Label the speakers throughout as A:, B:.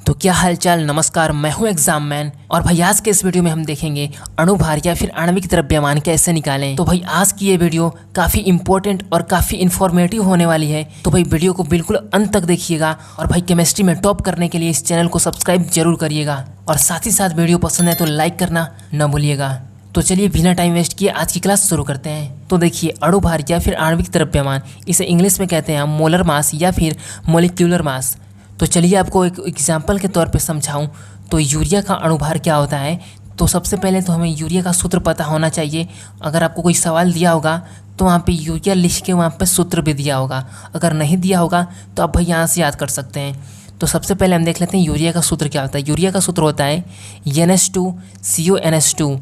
A: तो क्या हालचाल, नमस्कार। मैं हूं एग्जाम मैन और भाई आज के इस वीडियो में हम देखेंगे अणुभार या फिर आणविक द्रव्यमान कैसे निकालें। तो भाई आज की ये वीडियो काफ़ी इंपॉर्टेंट और काफ़ी इन्फॉर्मेटिव होने वाली है, तो भाई वीडियो को बिल्कुल अंत तक देखिएगा। और भाई केमिस्ट्री में टॉप करने के लिए इस चैनल को सब्सक्राइब जरूर करिएगा और साथ ही साथ वीडियो पसंद है तो लाइक करना न भूलिएगा। तो चलिए बिना टाइम वेस्ट किए आज की क्लास शुरू करते हैं। तो देखिए, अणुभार या फिर आणविक द्रव्यमान, इसे इंग्लिश में कहते हैं हम मोलर मास या फिर मोलिक्यूलर मास। तो चलिए आपको एक एग्जाम्पल के तौर पे समझाऊं तो यूरिया का अणुभार क्या होता है। तो सबसे पहले तो हमें यूरिया का सूत्र पता होना चाहिए। अगर आपको कोई सवाल दिया होगा तो वहाँ पे यूरिया लिख के वहाँ पे सूत्र भी दिया होगा, अगर नहीं दिया होगा तो आप भाई यहाँ से याद कर सकते हैं। तो सबसे पहले हम देख लेते हैं यूरिया का सूत्र क्या होता है। यूरिया का सूत्र होता है NH2CONH2।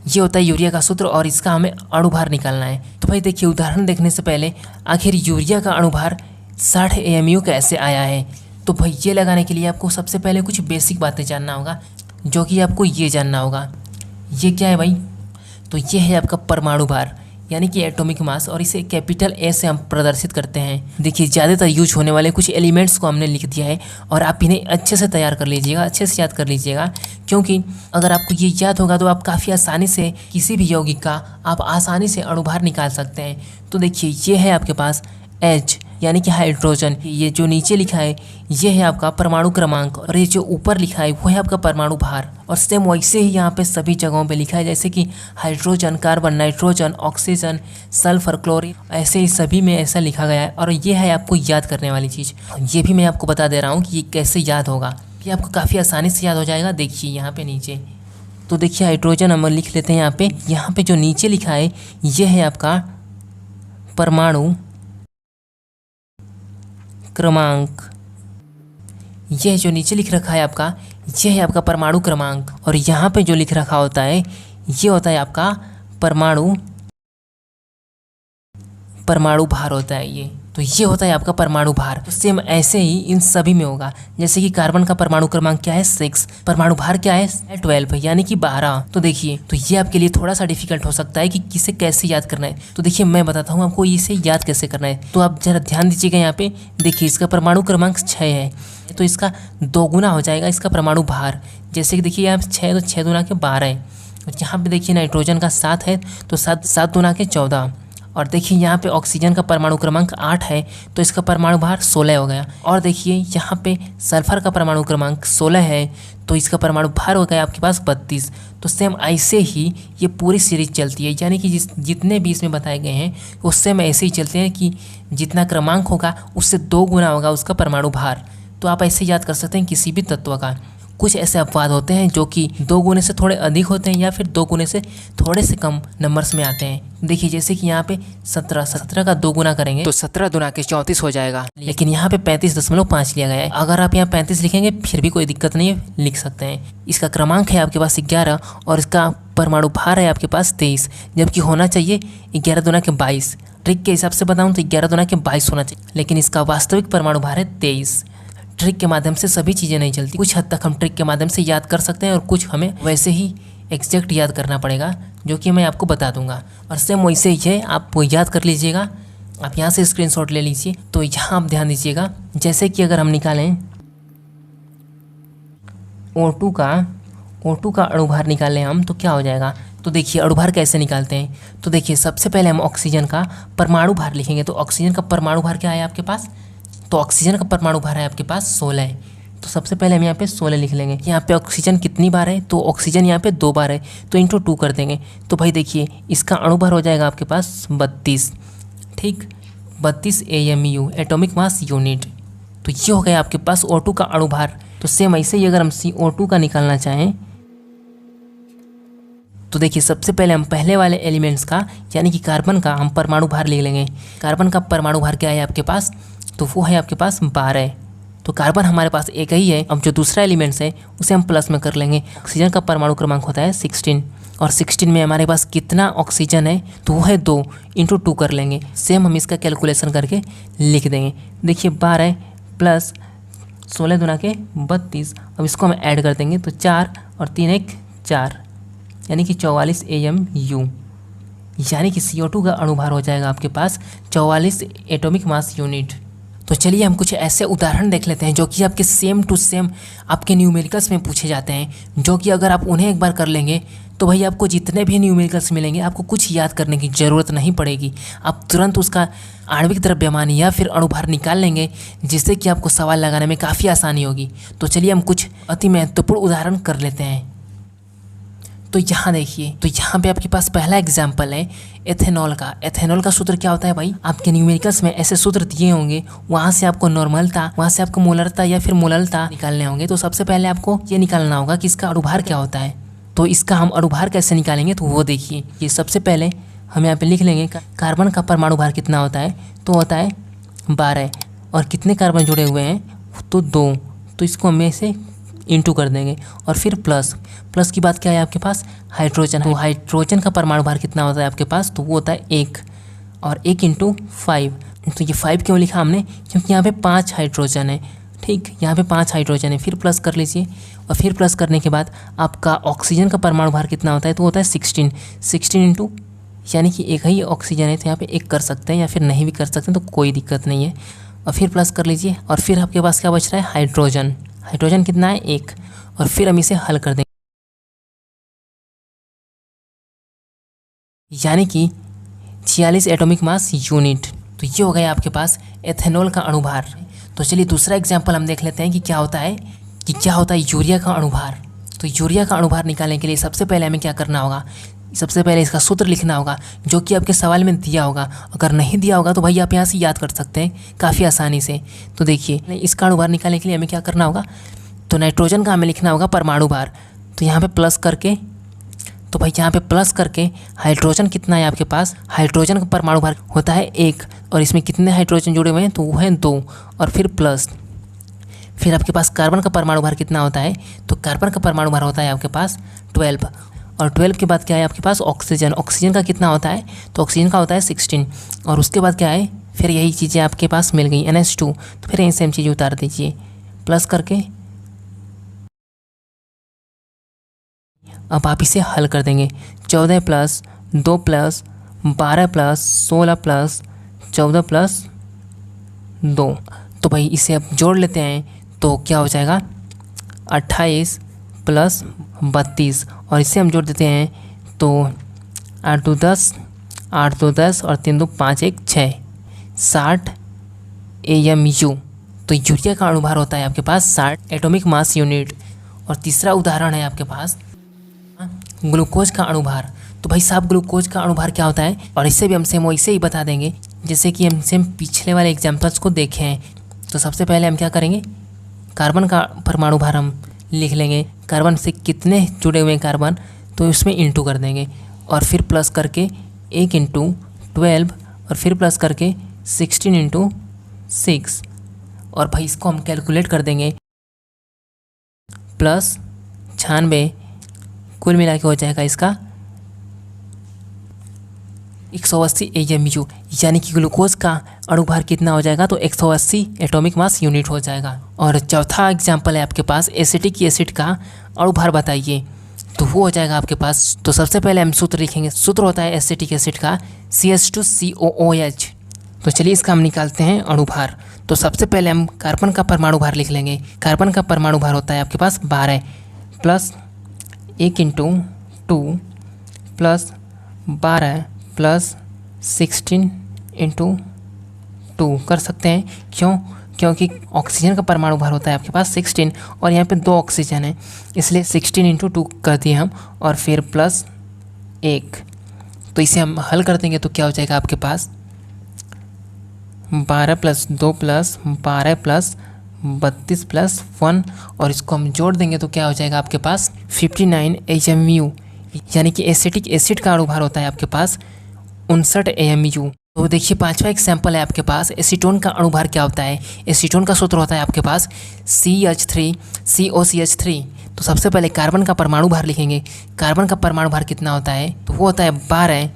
A: ये होता है यूरिया का सूत्र और इसका हमें अणुभार निकालना है। तो भाई देखिए, उदाहरण देखने से पहले आखिर यूरिया का अणुभार 60 AMU कैसे आया है। तो भाई ये लगाने के लिए आपको सबसे पहले कुछ बेसिक बातें जानना होगा, जो कि आपको ये जानना होगा। ये क्या है भाई? तो ये है आपका परमाणु भार यानी कि एटॉमिक मास, और इसे कैपिटल A से हम प्रदर्शित करते हैं। देखिए, ज़्यादातर यूज होने वाले कुछ एलिमेंट्स को हमने लिख दिया है और आप इन्हें अच्छे से तैयार कर लीजिएगा, अच्छे से याद कर लीजिएगा, क्योंकि अगर आपको ये याद होगा तो आप काफ़ी आसानी से किसी भी यौगिक का आप आसानी से अणुभार निकाल सकते हैं। तो देखिए, ये है आपके पास H यानी कि हाइड्रोजन। ये जो नीचे लिखा है ये है आपका परमाणु क्रमांक, और ये जो ऊपर लिखा है वो है आपका परमाणु भार। और सेम वैसे ही यहाँ पे सभी जगहों पे लिखा है, जैसे कि hydrogen, carbon, nitrogen, oxygen, sulphur, chlorine, ऐसे ही सभी में ऐसा लिखा गया है। और ये है आपको याद करने वाली चीज़। ये भी मैं आपको बता दे रहा हूँ कि ये कैसे याद होगा। ये आपको काफ़ी आसानी से याद हो जाएगा। देखिए यहाँ पे नीचे, तो देखिए हाइड्रोजन हम लिख लेते हैं यहाँ पे। यहाँ पे जो नीचे लिखा है ये है आपका परमाणु क्रमांक। यह जो नीचे लिख रखा है आपका, यह है आपका परमाणु क्रमांक। और यहाँ पे जो लिख रखा होता है ये होता है आपका परमाणु भार होता है ये। तो ये होता है आपका परमाणु भार। तो सेम ऐसे ही इन सभी में होगा। जैसे कि कार्बन का परमाणु क्रमांक क्या है? 6। परमाणु भार क्या है? 12 यानी कि 12। तो देखिए, तो ये आपके लिए थोड़ा सा डिफिकल्ट हो सकता है कि किसे कैसे याद करना है। तो देखिए, मैं बताता हूँ आपको इसे याद कैसे करना है। तो आप जरा ध्यान दीजिएगा यहाँ पे। देखिए, इसका परमाणु क्रमांक 6 है, तो इसका 2 गुना हो जाएगा इसका परमाणु भार। जैसे कि देखिए यहाँ 6, तो 6 दूना के 12 है। और यहाँ पे देखिए नाइट्रोजन का 7 है, तो 7 दूना के 14। और देखिए यहाँ पे ऑक्सीजन का परमाणु क्रमांक 8 है, तो इसका परमाणु भार 16 हो गया। और देखिए यहाँ पे सल्फर का परमाणु क्रमांक 16 है, तो इसका परमाणु भार हो गया आपके पास 32। तो सेम ऐसे ही ये पूरी सीरीज चलती है, यानी कि जितने भी इसमें बताए गए हैं वो सेम ऐसे ही चलते हैं कि जितना क्रमांक होगा उससे 2 गुना होगा उसका परमाणु भार। तो आप ऐसे याद कर सकते हैं किसी भी तत्व का। कुछ ऐसे अपवाद होते हैं जो कि 2 गुने से थोड़े अधिक होते हैं या फिर 2 गुने से थोड़े से कम नंबर्स में आते हैं। देखिए, जैसे कि यहाँ पे 17 का 2 गुना करेंगे तो 17 दूना के 34 हो जाएगा, लेकिन यहाँ पे 35.5 लिया गया है। अगर आप यहाँ 35 लिखेंगे फिर भी कोई दिक्कत नहीं है, लिख सकते हैं। इसका क्रमांक है आपके पास 11 और इसका परमाणु भार है आपके पास 23, जबकि होना चाहिए 11 दूना के 22। ट्रिक के हिसाब से बताऊँ तो 11 दूना के 22 होना चाहिए, लेकिन इसका वास्तविक परमाणु भार है 23। ट्रिक के माध्यम से सभी चीज़ें नहीं चलती। कुछ हद तक हम ट्रिक के माध्यम से याद कर सकते हैं और कुछ हमें वैसे ही एग्जैक्ट याद करना पड़ेगा, जो कि मैं आपको बता दूंगा। और सेम वैसे ही है, आप वो याद कर लीजिएगा। आप यहाँ से स्क्रीनशॉट ले लीजिए। तो यहाँ आप ध्यान दीजिएगा, जैसे कि अगर हम निकालें O2 का अणुभार निकालें हम, तो क्या हो जाएगा। तो देखिए अणुभार कैसे निकालते हैं। तो देखिए, सबसे पहले हम ऑक्सीजन का परमाणु भार लिखेंगे। तो ऑक्सीजन का परमाणु भार क्या है आपके पास? तो ऑक्सीजन का परमाणु भार है आपके पास 16 है। तो सबसे पहले हम यहाँ पे 16 लिख लेंगे। यहाँ पे ऑक्सीजन कितनी बार है? तो ऑक्सीजन यहाँ पे 2 बार है, तो इंटू 2 कर देंगे। तो भाई देखिए, इसका अणुभार हो जाएगा आपके पास 32। ठीक, 32 AMU, एटॉमिक मास यूनिट। तो ये हो गया आपके पास O2 का अणुभार। तो सेम ऐसे ही अगर हम CO2 का निकालना चाहें तो देखिए, सबसे पहले हम पहले वाले एलिमेंट्स का यानी कि कार्बन का हम परमाणु भार लिख लेंगे। कार्बन का परमाणु भार क्या है आपके पास? तो वो है आपके पास 12। तो कार्बन हमारे पास एक ही है। अब जो दूसरा एलिमेंट्स है उसे हम प्लस में कर लेंगे। ऑक्सीजन का परमाणु क्रमांक होता है 16, और 16 में हमारे पास कितना ऑक्सीजन है? तो वो है 2, इंटू 2 कर लेंगे। सेम हम इसका कैलकुलेशन करके लिख देंगे। देखिए 12 प्लस 16 दूना के 32। अब इसको हम ऐड कर देंगे, तो 4 और 3 1 4, यानी कि 44 AMU, यानी कि CO2 का अणुभार हो जाएगा आपके पास 44 एटॉमिक मास यूनिट। तो चलिए हम कुछ ऐसे उदाहरण देख लेते हैं जो कि आपके सेम टू सेम आपके न्यूमेरिकल्स में पूछे जाते हैं, जो कि अगर आप उन्हें एक बार कर लेंगे तो भाई आपको जितने भी न्यूमेरिकल्स मिलेंगे आपको कुछ याद करने की ज़रूरत नहीं पड़ेगी। आप तुरंत उसका आणविक द्रव्यमान या फिर अणुभार निकाल लेंगे, जिससे कि आपको सवाल लगाने में काफ़ी आसानी होगी। तो चलिए हम कुछ अति महत्वपूर्ण उदाहरण कर लेते हैं। तो यहाँ देखिए, तो यहाँ पे आपके पास पहला एग्जाम्पल है एथेनॉल का। एथेनॉल का सूत्र क्या होता है भाई? आपके न्यूमेरिकल्स में ऐसे सूत्र दिए होंगे, वहाँ से आपको नॉर्मलता, वहाँ से आपको मोलरता या फिर मोललता निकालने होंगे। तो सबसे पहले आपको ये निकालना होगा कि इसका अणुभार क्या होता है। तो इसका हम अणुभार कैसे निकालेंगे, तो वो देखिए। ये सबसे पहले हम यहाँ पे लिख लेंगे कार्बन का परमाणु भार कितना होता है, तो होता है 12। और कितने कार्बन जुड़े हुए हैं, तो 2। तो इसको हम ऐसे इंटू कर देंगे। और फिर प्लस की बात क्या है आपके पास, हाइड्रोजन। तो हाइड्रोजन का परमाणु भार कितना होता है आपके पास, तो वो होता है 1। और 1 × 5। तो ये 5 क्यों लिखा हमने, क्योंकि यहाँ पे 5 हाइड्रोजन है। ठीक, यहाँ पे 5 हाइड्रोजन है। फिर प्लस कर लीजिए। और फिर प्लस करने के बाद आपका ऑक्सीजन का परमाणु भार कितना होता है, तो होता है 16 इंटू, यानी कि एक ही ऑक्सीजन है तो यहाँ पे 1 कर सकते हैं या फिर नहीं भी कर सकते हैं, तो कोई दिक्कत नहीं है। और फिर प्लस कर लीजिए। और फिर आपके पास क्या बच रहा है, हाइड्रोजन कितना है, 1। और फिर हम इसे हल कर देंगे, यानी कि 46 एटॉमिक मास यूनिट। तो ये हो गया आपके पास एथेनॉल का अणुभार। तो चलिए दूसरा एग्जाम्पल हम देख लेते हैं कि क्या होता है यूरिया का अणुभार। तो यूरिया का अणुभार निकालने के लिए सबसे पहले हमें क्या करना होगा, सबसे पहले इसका सूत्र लिखना होगा, जो कि आपके सवाल में दिया होगा। अगर नहीं दिया होगा तो भाई आप यहाँ से याद कर सकते हैं काफ़ी आसानी से। तो देखिए, इसका अणुभार निकालने के लिए हमें क्या करना होगा, तो नाइट्रोजन का हमें लिखना होगा परमाणु भार। तो यहाँ पे प्लस करके, तो भाई यहाँ पे प्लस करके हाइड्रोजन कितना है आपके पास, हाइड्रोजन का परमाणु भार होता है 1। और इसमें कितने हाइड्रोजन जुड़े हुए हैं, तो वो हैं 2। और फिर प्लस, फिर आपके पास कार्बन का परमाणु भार कितना होता है, तो कार्बन का परमाणु भार होता है आपके पास 12। और 12 के बाद क्या है आपके पास, ऑक्सीजन का कितना होता है, तो ऑक्सीजन का होता है 16। और उसके बाद क्या है, फिर यही चीज़ें आपके पास मिल गई, NH2। तो फिर यही सेम चीज़ उतार दीजिए प्लस करके। अब आप इसे हल कर देंगे, 14 + 2 + 12 + 16 + 14 + 2। तो भाई इसे अब जोड़ लेते हैं, तो क्या हो जाएगा 28 + 32। और इसे हम जोड़ देते हैं, तो 8 × 2 = 10, 8 × 2 = 10 और 3 × 2 = 5, 1 = 6, 60 AMU। तो यूरिया का अणुभार होता है आपके पास 60 एटॉमिक मास यूनिट। और तीसरा उदाहरण है आपके पास ग्लूकोज का अणुभार। तो भाई साहब, ग्लूकोज का अणुभार क्या होता है, और इससे भी हम सेम वैसे ही बता देंगे जैसे कि हम सेम पिछले वाले एग्जाम्पल्स को देखे हैं। तो सबसे पहले हम क्या करेंगे, कार्बन का परमाणु भार हम लिख लेंगे। कार्बन से कितने जुड़े हुए हैं कार्बन, तो इसमें इंटू कर देंगे। और फिर प्लस करके 1 × 12। और फिर प्लस करके 16 × 6। और भाई इसको हम कैलकुलेट कर देंगे, प्लस 96, कुल मिला के हो जाएगा इसका 180 AMU। यानी कि ग्लूकोज का अणुभार कितना हो जाएगा, तो 180 एटॉमिक मास यूनिट हो जाएगा। और चौथा एग्जाम्पल है आपके पास एसिटिक एसिड का अणुभार बताइए। तो वो हो जाएगा आपके पास, तो सबसे पहले हम सूत्र लिखेंगे। सूत्र होता है एसिटिक एसिड का CH2COOH। तो चलिए इसका हम निकालते हैं अणुभार। तो सबसे पहले हम कार्बन का परमाणु भार लिख लेंगे। कार्बन का परमाणु भार होता है आपके पास 12 + 1 × 2 + 12 + 16 × 2 कर सकते हैं। क्यों? क्योंकि ऑक्सीजन का परमाणु भार होता है आपके पास 16 और यहाँ पे 2 ऑक्सीजन है, इसलिए 16 × 2 कर दिए हम। और फिर प्लस 1। तो इसे हम हल कर देंगे, तो क्या हो जाएगा आपके पास 12 + 2 + 12 + 32 + 1। और इसको हम जोड़ देंगे तो क्या हो जाएगा आपके पास 59 AMU। यानी कि एसिटिक एसिड का अणुभार होता है आपके पास 59 AMU। तो देखिए पांचवा एग्जाम्पल है आपके पास एसीटोन का अणुभार क्या होता है। एसीटोन का सूत्र होता है आपके पास CH3COCH3। तो सबसे पहले कार्बन का परमाणु भार लिखेंगे। कार्बन का परमाणु भार कितना होता है, तो वो होता है 12।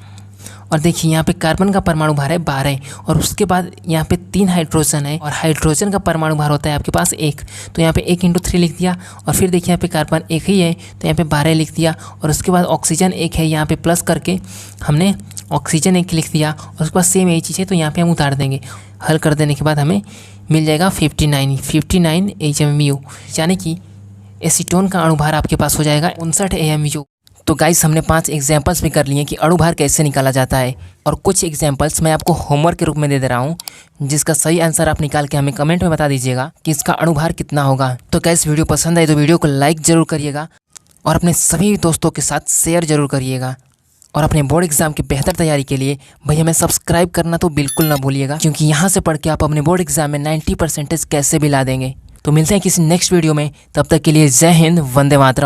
A: और देखिए यहाँ पे कार्बन का परमाणु भार है 12 और उसके बाद यहाँ पे 3 हाइड्रोजन है और हाइड्रोजन का परमाणु भार होता है आपके पास 1। तो यहाँ पे 1 × 3 लिख दिया और फिर देखिए यहाँ पे कार्बन 1 ही है तो यहाँ पे 12 लिख दिया और उसके बाद ऑक्सीजन 1 है, यहाँ पे प्लस करके हमने ऑक्सीजन एक लिख दिया और उसके बाद सेम यही चीज़ है तो यहाँ पे हम उतार देंगे। हल कर देने के बाद हमें मिल जाएगा 59 AMU, यानी कि एसीटोन का अणुभार आपके पास हो जाएगा 59 AMU। तो गाइस हमने 5 एग्जाम्पल्स भी कर लिए कि अणुभार कैसे निकाला जाता है, और कुछ एग्जाम्पल्स मैं आपको होमवर्क के रूप में दे रहा हूँ, जिसका सही आंसर आप निकाल के हमें कमेंट में बता दीजिएगा कि इसका अणुभार कितना होगा। तो गाइस वीडियो पसंद आए तो वीडियो को लाइक ज़रूर करिएगा और अपने सभी दोस्तों के साथ शेयर ज़रूर करिएगा। और अपने बोर्ड एग्जाम की बेहतर तैयारी के लिए भैया हमें सब्सक्राइब करना तो बिल्कुल ना भूलिएगा, क्योंकि यहाँ से पढ़ के आप अपने बोर्ड एग्जाम में 90% कैसे भी ला देंगे। तो मिलते हैं किसी नेक्स्ट वीडियो में, तब तक के लिए जय हिंद, वंदे मातरम।